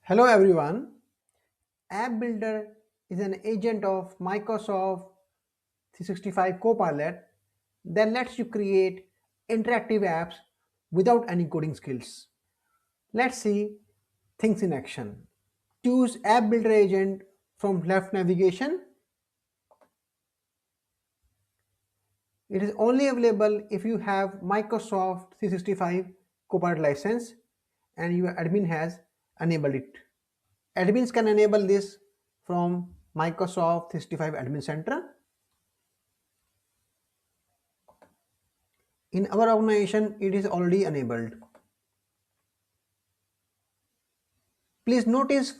Hello everyone. App Builder is an agent of Microsoft 365 Copilot that lets you create interactive apps without any coding skills. Let's see things in action. Choose App Builder agent from left navigation. It is only available if you have Microsoft 365 Copilot license and your admin has enabled it. Admins can enable this from Microsoft 365 Admin Center. In our organization, it is already enabled. Please notice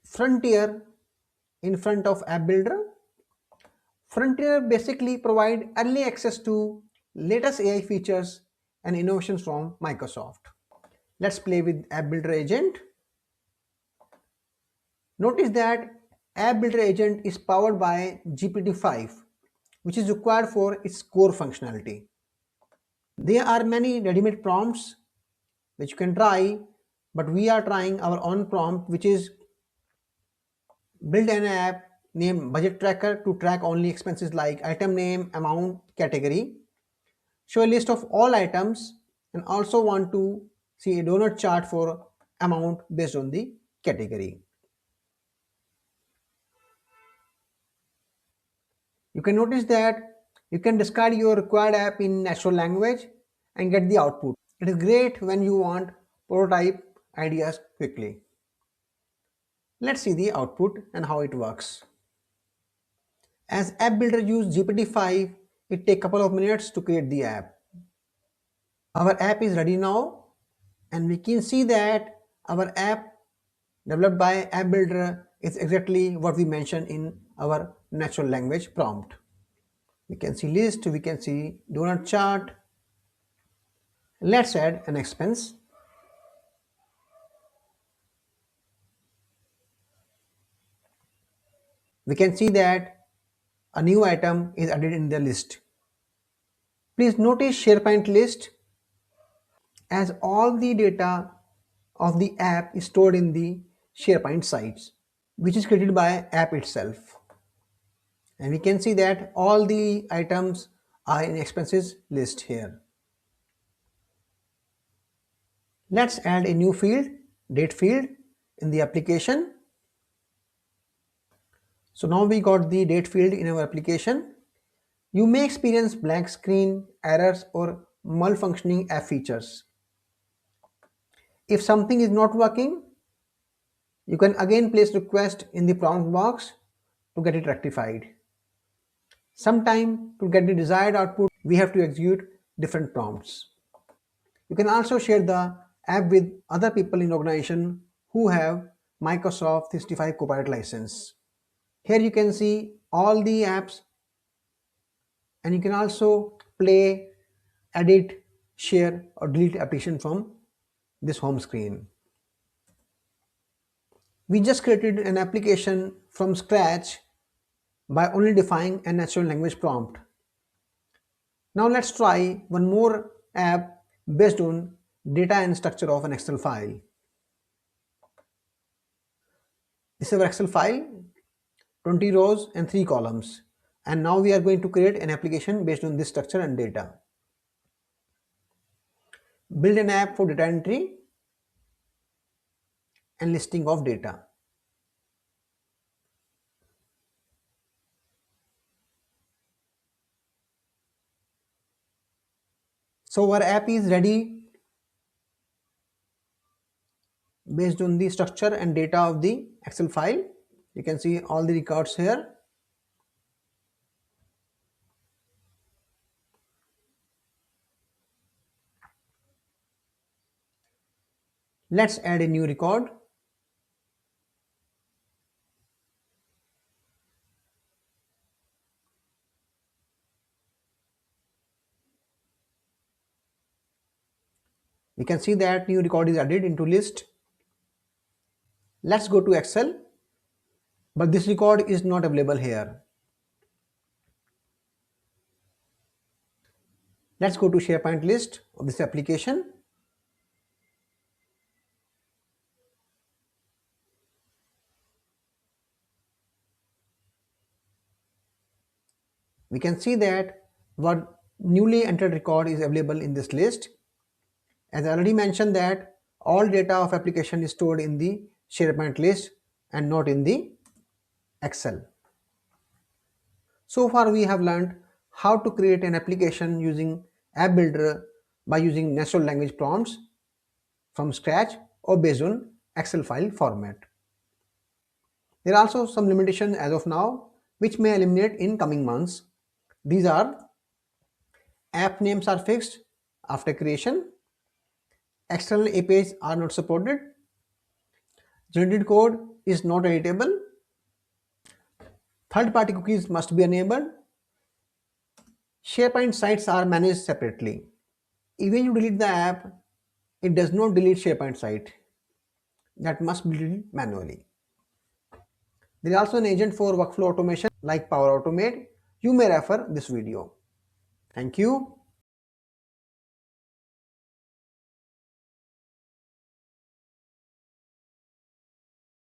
Frontier in front of App Builder. Frontier basically provide early access to latest AI features and innovations from Microsoft. Let's play with App Builder agent. Notice that App Builder agent is powered by GPT-5, which is required for its core functionality. There are many ready-made prompts which you can try, but we are trying our own prompt, which is build an app named budget tracker to track only expenses like item name, amount, category. Show a list of all items and also want to see a donut chart for amount based on the category. You can notice that you can describe your required app in natural language and get the output. It is great when you want prototype ideas quickly. Let's see the output and how it works. As App Builder use GPT-5, it takes a couple of minutes to create the app. Our app is ready now, and we can see that our app developed by App Builder is exactly what we mentioned in our natural language prompt. We can see list, we can see donut chart. Let's add an expense. We can see that a new item is added in the list. Please notice SharePoint list, as all the data of the app is stored in the SharePoint sites, which is created by app itself. And we can see that all the items are in expenses list here. Let's add a new field, date field, in the application. So now we got the date field in our application. You may experience blank screen, errors, or malfunctioning app features. If something is not working, you can again place request in the prompt box to get it rectified. Sometime to get the desired output, we have to execute different prompts. You can also share the app with other people in organization who have Microsoft 365 Copilot license. Here you can see all the apps, and you can also play, edit, share, or delete application from this home screen. We just created an application from scratch by only defining a natural language prompt. Now let's try one more app based on data and structure of an Excel file. This is our Excel file, 20 rows and 3 columns. And now we are going to create an application based on this structure and data. Build an app for data entry and listing of data. So our app is ready based on the structure and data of the Excel file. You can see all the records here. Let's add a new record. We can see that new record is added into list. Let's go to Excel, but this record is not available here. Let's go to SharePoint list of this application. We can see that what newly entered record is available in this list. As I already mentioned that all data of application is stored in the SharePoint list and not in the Excel. So far we have learned how to create an application using App Builder by using natural language prompts from scratch or based on Excel file format. There are also some limitations as of now which may eliminate in coming months. These are: app names are fixed after creation, external APIs are not supported, generated code is not editable, third-party cookies must be enabled, SharePoint sites are managed separately. Even you delete the app, it does not delete SharePoint site. That must be deleted manually. There is also an agent for workflow automation like Power Automate. You may refer this video. Thank you.